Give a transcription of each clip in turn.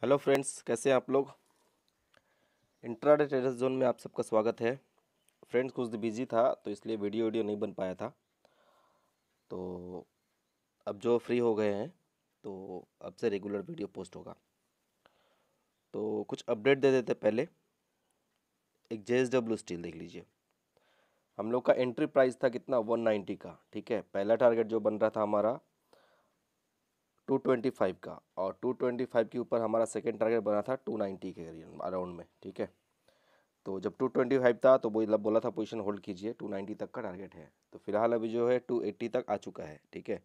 Hello friends, कैसे हैं आप लोग। इंट्राडे ट्रेडर्स जोन में आप सबका स्वागत है। फ्रेंड्स, कुछ दिन बिजी था तो इसलिए वीडियो नहीं बन पाया था। तो अब जो फ्री हो गए हैं तो अब से रेगुलर वीडियो पोस्ट होगा। तो कुछ अपडेट दे देते पहले। एक JSW स्टील देख लीजिए। हम लोग का एंट्री प्राइस था कितना, 190 का। ठीक है, पहला टारगेट जो बन रहा था हमारा 225 का, और 225 के ऊपर हमारा सेकेंड टारगेट बना था 290 के करीब अराउंड में। ठीक है, तो जब 225 था तो बोला था पोजीशन होल्ड कीजिए, 290 तक का टारगेट है। तो फिलहाल अभी जो है 280 तक आ चुका है। ठीक है,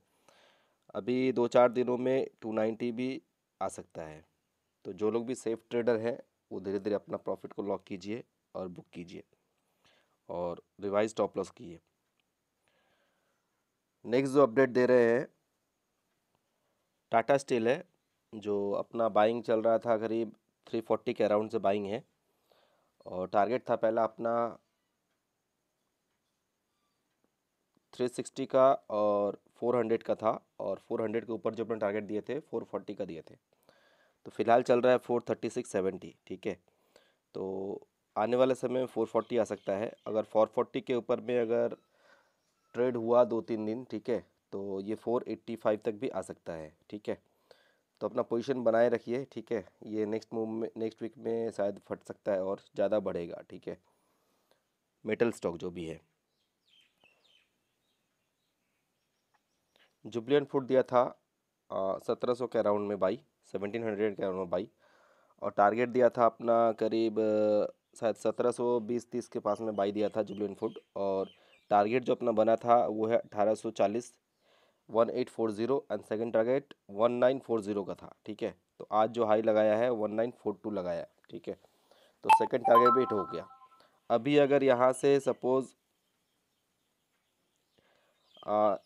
अभी 2-4 दिनों में 290 भी आ सकता है। तो जो लोग भी सेफ ट्रेडर हैं वो धीरे धीरे अपना प्रॉफिट को लॉक कीजिए और बुक कीजिए और रिवाइज स्टॉप लॉस कीजिए। नेक्स्ट जो अपडेट दे रहे हैं, टाटा स्टील है, जो अपना बाइंग चल रहा था करीब 340 के अराउंड से बाइंग है। और टारगेट था पहला अपना 360 का और 400 का था, और 400 के ऊपर जो अपने टारगेट दिए थे 440 का दिए थे। तो फिलहाल चल रहा है 436.70। ठीक है, तो आने वाले समय में 440 आ सकता है। अगर 440 के ऊपर में अगर ट्रेड हुआ 2-3 दिन, ठीक है, तो ये 485 तक भी आ सकता है। ठीक है, तो अपना पोजीशन बनाए रखिए। ठीक है, ये नेक्स्ट मूव में, नेक्स्ट वीक में शायद फट सकता है और ज़्यादा बढ़ेगा। ठीक है, मेटल स्टॉक जो भी है। जुबलियन फूड दिया था 1700 के अराउंड में बाई, 1700 के अराउंड में बाई। और टारगेट दिया था अपना करीब शायद 1720-30 के पास में बाई दिया था जुबलियन फूड। और टारगेट जो अपना बना था वो है 1840, 1840, एंड सेकंड टारगेट 1940 का था। ठीक है, तो आज जो हाई लगाया है 1942 लगाया है। ठीक है, तो सेकंड टारगेट भी हिट हो गया। अभी अगर यहाँ से सपोज़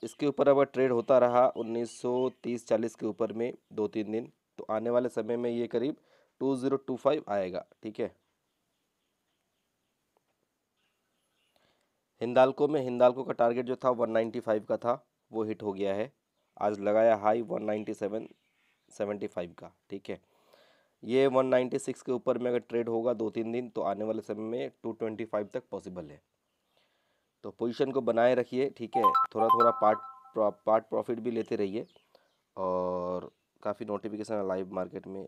इसके ऊपर अगर ट्रेड होता रहा 1930-40 के ऊपर में 2-3 दिन, तो आने वाले समय में ये करीब 2025 आएगा। ठीक है, हिंदाल्को का टारगेट जो था 195 का था, वो हिट हो गया है। आज लगाया हाई 197.75 का। ठीक है, ये 196 के ऊपर में अगर ट्रेड होगा 2-3 दिन, तो आने वाले समय में 225 तक पॉसिबल है। तो पोजीशन को बनाए रखिए। ठीक है, थोड़ा थोड़ा पार्ट प्रॉफिट भी लेते रहिए। और काफ़ी नोटिफिकेशन है लाइव मार्केट में।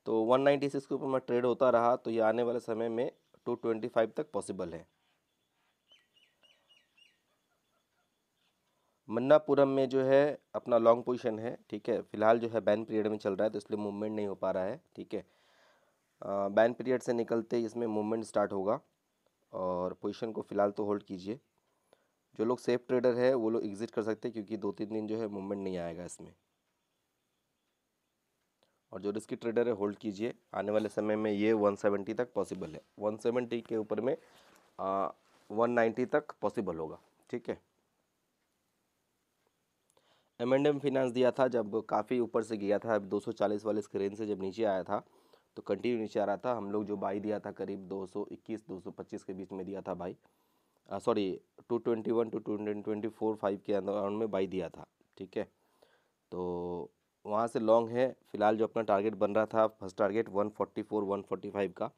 तो 196 के ऊपर में ट्रेड होता रहा तो ये आने वाले समय में 225 तक पॉसिबल है। मन्नापुरम में जो है अपना लॉन्ग पोजीशन है। ठीक है, फिलहाल जो है बैन पीरियड में चल रहा है तो इसलिए मूवमेंट नहीं हो पा रहा है। ठीक है, बैन पीरियड से निकलते ही इसमें मूवमेंट स्टार्ट होगा। और पोजीशन को फ़िलहाल तो होल्ड कीजिए। जो लोग सेफ ट्रेडर है वो लोग एग्जिट कर सकते हैं, क्योंकि 2-3 दिन जो है मूवमेंट नहीं आएगा इसमें। और जो रिस्की ट्रेडर है होल्ड कीजिए, आने वाले समय में ये 170 तक पॉसिबल है। 170 के ऊपर में 190 तक पॉसिबल होगा। ठीक है, M&M फिनांस दिया था जब काफ़ी ऊपर से गया था, अब 240 वाले स्क्रीन से जब नीचे आया था तो कंटिन्यू नीचे आ रहा था। हम लोग जो बाई दिया था करीब 221-225 के बीच में दिया था बाई, सॉरी 221 टू 224-5 के अराउंड में बाई दिया था। ठीक है, तो वहाँ से लॉन्ग है। फिलहाल जो अपना टारगेट बन रहा था फर्स्ट टारगेट 144-145 का,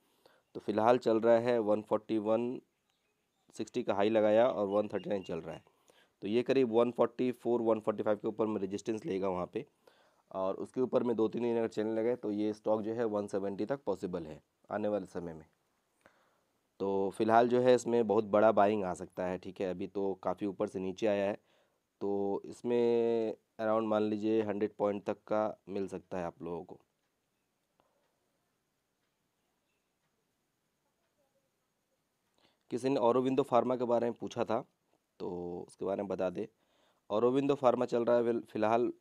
तो फिलहाल चल रहा है 141.60 का हाई लगाया और 139 चल रहा है। तो ये करीब 144-145 के ऊपर में रेजिस्टेंस लेगा वहाँ पे। और उसके ऊपर में 2-3 दिन अगर चलने लगे तो ये स्टॉक जो है 170 तक पॉसिबल है आने वाले समय में। तो फिलहाल जो है इसमें बहुत बड़ा बाइंग आ सकता है। ठीक है, अभी तो काफ़ी ऊपर से नीचे आया है, तो इसमें अराउंड मान लीजिए 100 पॉइंट तक का मिल सकता है आप लोगों को। किसी ने औरोबिंदो फार्मा के बारे में पूछा था तो उसके बारे में बता दे। औरोबिंदो फार्मा चल रहा है फिलहाल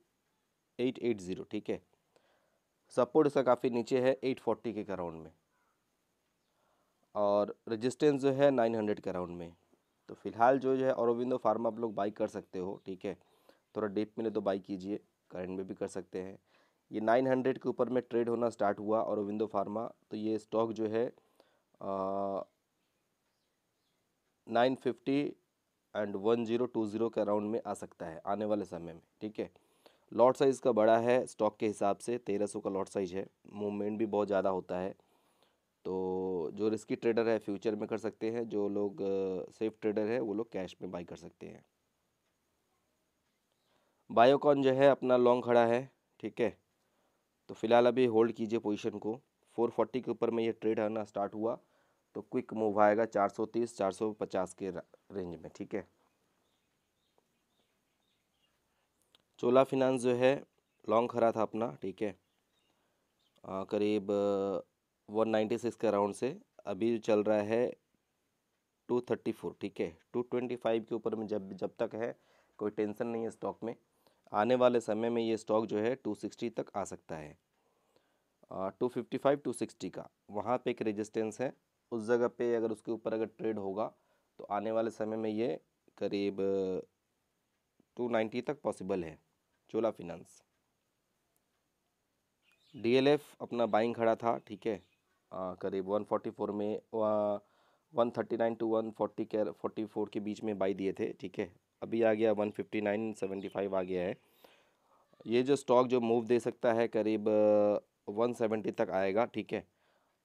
880। ठीक है, सपोर्ट इसका काफ़ी नीचे है 840 के अराउंड में, और रेजिस्टेंस जो है 900 के अराउंड में। तो फिलहाल जो है औरोबिंदो फार्मा आप लोग बाई कर सकते हो। ठीक है, थोड़ा डीप मिले तो बाई कीजिए, करंट में भी कर सकते हैं। ये 900 के ऊपर में ट्रेड होना स्टार्ट हुआ औरोबिंदो फार्मा, तो ये स्टॉक जो है 950 एंड 1020 के अराउंड में आ सकता है आने वाले समय में। ठीक है, लॉट साइज़ का बड़ा है स्टॉक के हिसाब से, 1300 का लॉट साइज है, मूवमेंट भी बहुत ज़्यादा होता है। तो जो रिस्की ट्रेडर है फ्यूचर में कर सकते हैं, जो लोग सेफ ट्रेडर है वो लोग कैश में बाई कर सकते हैं। बायोकॉन जो है अपना लॉन्ग खड़ा है, ठीक है। तो फिलहाल अभी होल्ड कीजिए पोजीशन को। 440 के ऊपर में ये ट्रेड आना स्टार्ट हुआ तो क्विक मूव आएगा 430 450 के रेंज में, ठीक है। चोला फिनांस जो है लॉन्ग खड़ा था अपना, ठीक है। करीब 196 के अराउंड से अभी चल रहा है 234, ठीक है। 225 के ऊपर में जब जब तक है कोई टेंशन नहीं है स्टॉक में। आने वाले समय में ये स्टॉक जो है 260 तक आ सकता है। 255 260 का वहाँ पे एक रेजिस्टेंस है, उस जगह पे अगर उसके ऊपर अगर ट्रेड होगा तो आने वाले समय में ये करीब 290 तक पॉसिबल है। चोला फिनांस। डीएलएफ अपना बाइंग खड़ा था, ठीक है। करीब 144 में 139 टू 140 के 44 के बीच में बाई दिए थे, ठीक है। अभी आ गया 159.75 आ गया है। ये जो स्टॉक जो मूव दे सकता है करीब 170 तक आएगा, ठीक है।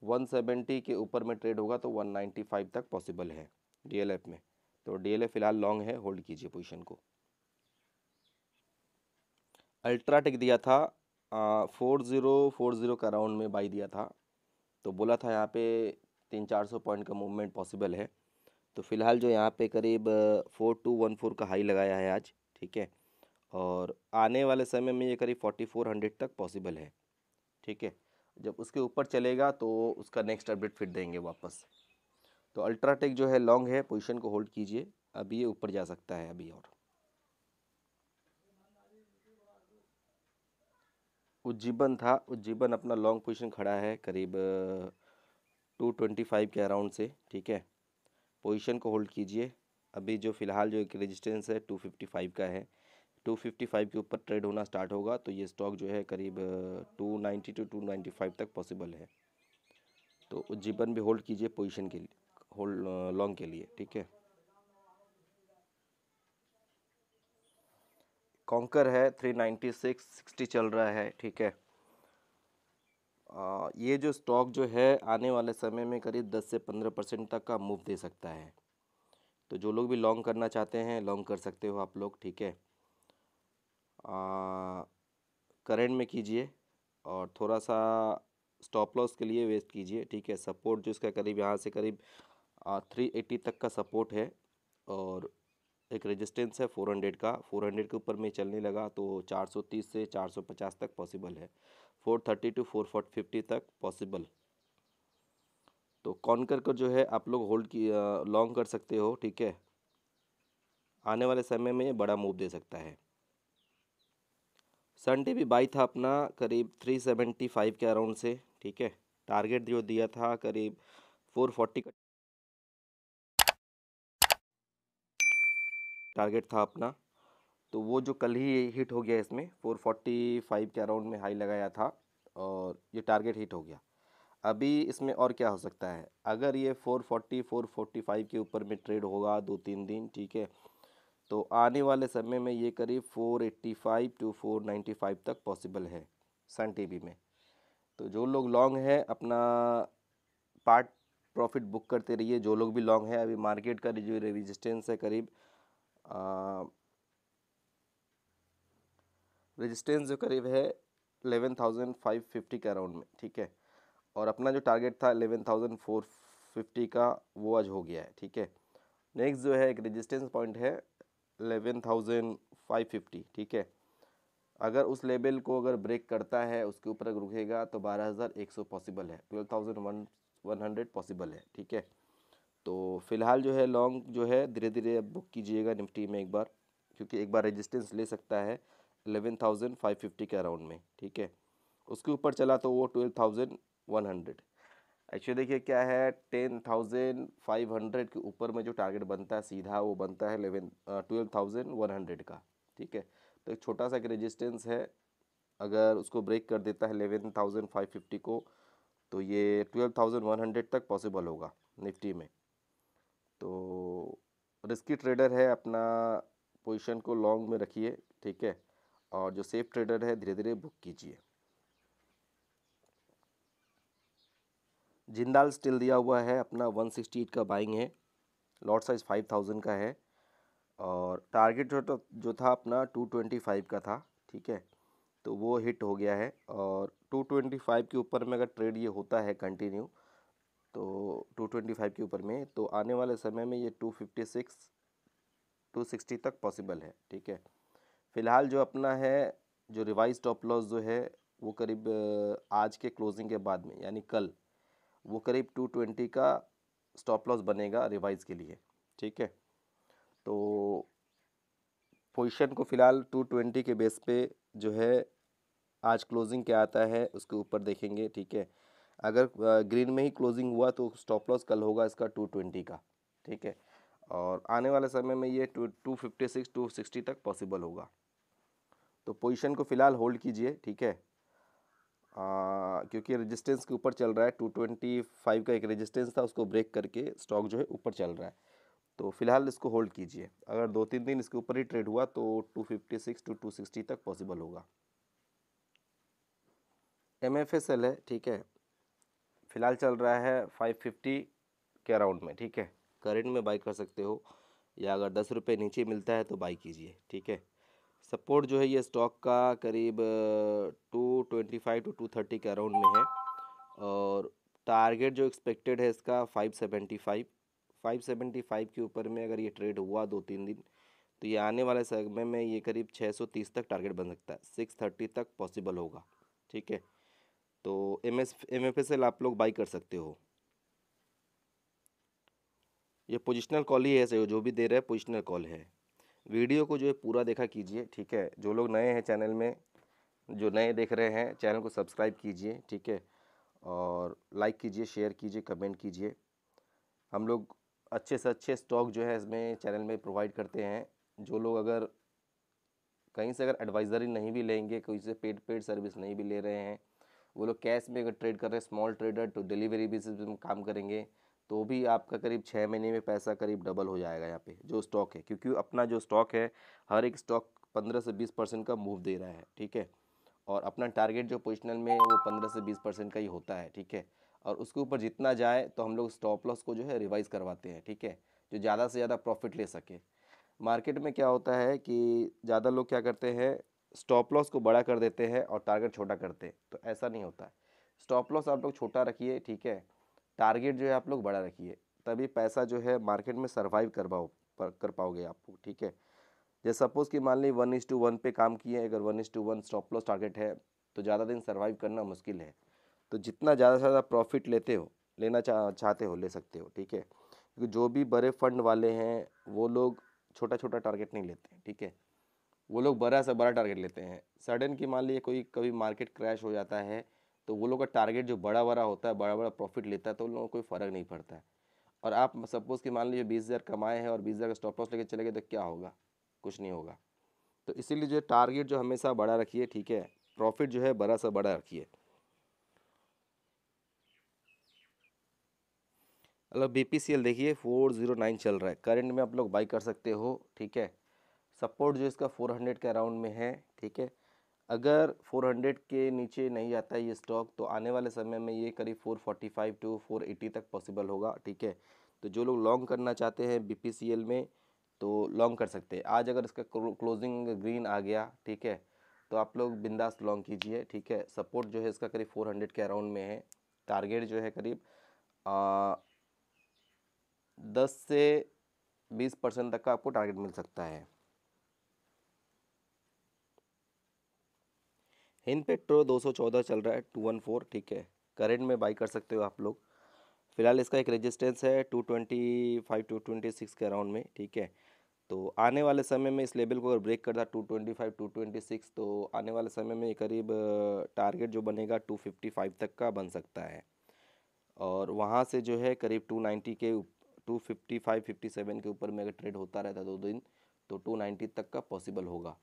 170 के ऊपर में ट्रेड होगा तो 195 तक पॉसिबल है डीएलएफ में। तो डीएलएफ फिलहाल लॉन्ग है, होल्ड कीजिए पोजीशन को। अल्ट्राटेक दिया था 4040 का राउंड में बाई दिया था, तो बोला था यहाँ पे 300-400 पॉइंट का मूवमेंट पॉसिबल है। तो फिलहाल जो यहाँ पे करीब 4214 का हाई लगाया है आज, ठीक है। और आने वाले समय में ये करीब 4400 तक पॉसिबल है, ठीक है। जब उसके ऊपर चलेगा तो उसका नेक्स्ट अपडेट फिर देंगे वापस। तो अल्ट्राटेक जो है लॉन्ग है, पोजीशन को होल्ड कीजिए, अभी ये ऊपर जा सकता है अभी। और उज्जीवन था, उज्जीवन अपना लॉन्ग पोजीशन खड़ा है करीब 225 के अराउंड से, ठीक है। पोजीशन को होल्ड कीजिए। अभी जो फ़िलहाल जो एक रेजिस्टेंस है 255 का है, 255 के ऊपर ट्रेड होना स्टार्ट होगा तो ये स्टॉक जो है करीब 290 टू 295 तक पॉसिबल है। तो उज्जीवन भी होल्ड कीजिए पोजीशन के लिए, होल्ड लॉन्ग के लिए, ठीक है। कॉन्कर है 396 60 चल रहा है, ठीक है। ये जो स्टॉक जो है आने वाले समय में करीब 10 से 15% तक का मूव दे सकता है। तो जो लोग भी लॉन्ग करना चाहते हैं लॉन्ग कर सकते हो आप लोग, ठीक है। करंट में कीजिए और थोड़ा सा स्टॉप लॉस के लिए वेस्ट कीजिए, ठीक है। सपोर्ट जो इसका करीब यहाँ से करीब 380 तक का सपोर्ट है और एक रेजिस्टेंस है 400 का। 400 के ऊपर में चलने लगा तो 430 से 450 तक पॉसिबल है, 430 टू 450 तक पॉसिबल। तो कॉन्कर को जो है आप लोग होल्ड की लॉन्ग कर सकते हो, ठीक है। आने वाले समय में ये बड़ा मूव दे सकता है। सन टीवी बाई था अपना करीब 375 के अराउंड से, ठीक है। टारगेट जो दिया था करीब 440 का टारगेट था अपना, तो वो जो कल ही हिट हो गया, इसमें 445 के अराउंड में हाई लगाया था और ये टारगेट हिट हो गया। अभी इसमें और क्या हो सकता है, अगर ये 440 445 के ऊपर में ट्रेड होगा 2-3 दिन, ठीक है, तो आने वाले समय में ये करीब 485 टू 495 तक पॉसिबल है सन टीवी में। तो जो लोग लॉन्ग है अपना पार्ट प्रॉफिट बुक करते रहिए। जो लोग भी लॉन्ग है, अभी मार्केट का जो रेजिस्टेंस है करीब रेजिस्टेंस जो करीब है 11,550 के अराउंड में, ठीक है। और अपना जो टारगेट था 11,450 का वो आज हो गया है, ठीक है। नेक्स्ट जो है एक रेजिस्टेंस पॉइंट है 11,550, ठीक है। अगर उस लेवल को अगर ब्रेक करता है, उसके ऊपर अगर रुकेगा तो 12,100 पॉसिबल है, 12,100 पॉसिबल है, ठीक है। तो फिलहाल जो है लॉन्ग जो है धीरे धीरे अब बुक कीजिएगा निफ्टी में एक बार, क्योंकि एक बार रेजिस्टेंस ले सकता है 11,550 के अराउंड में, ठीक है। उसके ऊपर चला तो वो 12,100। एक्चुअली देखिए क्या है, 10,500 के ऊपर में जो टारगेट बनता है सीधा वो बनता है 12,100 का, ठीक है। तो एक छोटा सा एक रेजिस्टेंस है, अगर उसको ब्रेक कर देता है 11,550 को तो ये 12,100 तक पॉसिबल होगा निफ्टी में। तो रिस्की ट्रेडर है, अपना पोजीशन को लॉन्ग में रखिए, ठीक है। और जो सेफ ट्रेडर है धीरे धीरे बुक कीजिए। जिंदाल स्टिल दिया हुआ है अपना 168 का बाइंग है, लॉट साइज 5000 का है, और टारगेट जो था अपना 225 का था, ठीक है। तो वो हिट हो गया है, और 225 के ऊपर में अगर ट्रेड ये होता है कंटिन्यू, तो 225 के ऊपर में तो आने वाले समय में ये 256 260 तक पॉसिबल है, ठीक है। फिलहाल जो अपना है, जो रिवाइज स्टॉप लॉस जो है वो करीब आज के क्लोजिंग के बाद में यानी कल वो करीब 220 का स्टॉप लॉस बनेगा रिवाइज के लिए, ठीक है। तो पोजीशन को फ़िलहाल 220 के बेस पे जो है आज क्लोजिंग क्या आता है उसके ऊपर देखेंगे, ठीक है। अगर ग्रीन में ही क्लोजिंग हुआ तो स्टॉप लॉस कल होगा इसका 220 का, ठीक है। और आने वाले समय में ये 256 260 तक पॉसिबल होगा। तो पोजीशन को फ़िलहाल होल्ड कीजिए, ठीक है। क्योंकि रेजिस्टेंस के ऊपर चल रहा है, 225 का एक रेजिस्टेंस था उसको ब्रेक करके स्टॉक जो है ऊपर चल रहा है। तो फिलहाल इसको होल्ड कीजिए, अगर 2-3 दिन इसके ऊपर ही ट्रेड हुआ तो 256 टू 260 तक पॉसिबल होगा। MFSL है, ठीक है। फिलहाल चल रहा है 550 के अराउंड में, ठीक है। करंट में बाई कर सकते हो, या अगर 10 रुपये नीचे मिलता है तो बाई कीजिए, ठीक है। सपोर्ट जो है ये स्टॉक का करीब 225 टू 230 के अराउंड में है, और टारगेट जो एक्सपेक्टेड है इसका 575 के ऊपर में अगर ये ट्रेड हुआ 2-3 दिन तो ये आने वाले समय में ये करीब 630 तक टारगेट बन सकता है, 630 तक पॉसिबल होगा, ठीक है। तो MFSL आप लोग बाई कर सकते हो। ये पोजिशनल कॉल ही है, जो भी दे रहा है पोजिशनल कॉल है। वीडियो को जो है पूरा देखा कीजिए, ठीक है। जो लोग नए हैं चैनल में, जो नए देख रहे हैं चैनल को सब्सक्राइब कीजिए, ठीक है। और लाइक कीजिए, शेयर कीजिए, कमेंट कीजिए। हम लोग अच्छे से अच्छे स्टॉक जो है इसमें चैनल में प्रोवाइड करते हैं। जो लोग अगर कहीं से अगर एडवाइज़री नहीं भी लेंगे, कोई से पेड सर्विस नहीं भी ले रहे हैं, वो लोग कैश में अगर ट्रेड कर रहे हैं, स्मॉल ट्रेडर तो डिलीवरी बेसिस पे काम करेंगे, तो भी आपका करीब 6 महीने में पैसा करीब डबल हो जाएगा यहाँ पे जो स्टॉक है। क्योंकि अपना जो स्टॉक है हर एक स्टॉक 15 से 20% का मूव दे रहा है, ठीक है। और अपना टारगेट जो पोजिशनल में वो 15 से 20% का ही होता है, ठीक है। और उसके ऊपर जितना जाए तो हम लोग स्टॉप लॉस को जो है रिवाइज करवाते हैं, ठीक है, जो ज़्यादा से ज़्यादा प्रॉफिट ले सके। मार्केट में क्या होता है कि ज़्यादा लोग क्या करते हैं, स्टॉप लॉस को बड़ा कर देते हैं और टारगेट छोटा करते हैं, तो ऐसा नहीं होता है। स्टॉप लॉस आप लोग छोटा रखिए, ठीक है। टारगेट जो है आप लोग बड़ा रखिए, तभी पैसा जो है मार्केट में सर्वाइव कर पाओगे आप, ठीक है। जैसे सपोज़ कि मान ली 1:1 पे काम किए, अगर 1:1 स्टॉप लॉस टारगेट है तो ज़्यादा दिन सर्वाइव करना मुश्किल है। तो जितना ज़्यादा से ज़्यादा प्रॉफिट लेना चाहते हो ले सकते हो, ठीक है। क्योंकि जो भी बड़े फंड वाले हैं वो लोग छोटा छोटा टारगेट नहीं लेते हैं, ठीक है। वो लोग बड़ा से बड़ा टारगेट लेते हैं। सडन की मान लीजिए कोई कभी मार्केट क्रैश हो जाता है तो वो लोग का टारगेट जो बड़ा बड़ा होता है, बड़ा बड़ा प्रॉफिट लेता है, तो उन लोगों को कोई फ़र्क नहीं पड़ता है। और आप सपोज़ कि मान लीजिए 20,000 कमाए हैं और 20,000 का स्टॉप लॉस लेके चले गए तो क्या होगा, कुछ नहीं होगा। तो इसीलिए जो टारगेट जो हमेशा बड़ा रखिए, ठीक है। प्रॉफिट जो है बड़ा सा बड़ा रखिए। मतलब BPCL देखिए 409 चल रहा है, करंट में आप लोग बाई कर सकते हो, ठीक है। सपोर्ट जो इसका 400 के अराउंड में है, ठीक है। अगर 400 के नीचे नहीं जाता है ये स्टॉक तो आने वाले समय में ये करीब 445 टू 480 तक पॉसिबल होगा, ठीक है। तो जो लोग लॉन्ग करना चाहते हैं BPCL में तो लॉन्ग कर सकते हैं। आज अगर इसका क्लोजिंग ग्रीन आ गया, ठीक है, तो आप लोग बिंदास लॉन्ग कीजिए, ठीक है। सपोर्ट जो है इसका करीब 400 के अराउंड में है। टारगेट जो है करीब 10 से 20% तक का आपको टारगेट मिल सकता है। हिंद पेट्रो 214 चल रहा है, 214, ठीक है। करंट में बाई कर सकते हो आप लोग। फिलहाल इसका एक रेजिस्टेंस है 225 226 के अराउंड में, ठीक है। तो आने वाले समय में इस लेवल को अगर ब्रेक करता 225 226 तो आने वाले समय में करीब टारगेट जो बनेगा 255 तक का बन सकता है। और वहाँ से जो है करीब 290 के 255 57 के ऊपर में अगर ट्रेड होता रहता 2 दिन तो 290 तक का पॉसिबल होगा।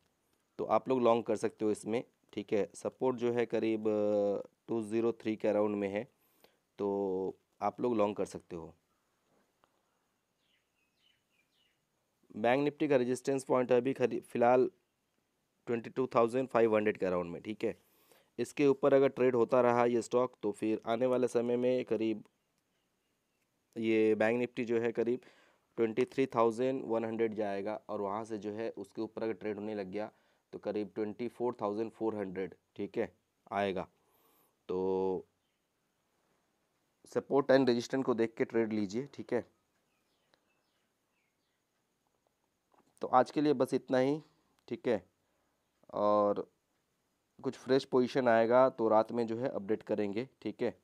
तो आप लोग लॉन्ग कर सकते हो इसमें, ठीक है। सपोर्ट जो है करीब 203 के अराउंड में है, तो आप लोग लॉन्ग कर सकते हो। बैंक निफ्टी का रेजिस्टेंस पॉइंट अभी फिलहाल 22,500 के अराउंड में, ठीक है। इसके ऊपर अगर ट्रेड होता रहा ये स्टॉक तो फिर आने वाले समय में करीब ये बैंक निफ्टी जो है करीब 23,100 जाएगा, और वहाँ से जो है उसके ऊपर अगर ट्रेड होने लग गया तो करीब 24,400, ठीक है, आएगा। तो सपोर्ट एंड रेजिस्टेंस को देख के ट्रेड लीजिए, ठीक है। तो आज के लिए बस इतना ही, ठीक है। और कुछ फ्रेश पोजीशन आएगा तो रात में जो है अपडेट करेंगे, ठीक है।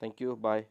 Thank you, bye.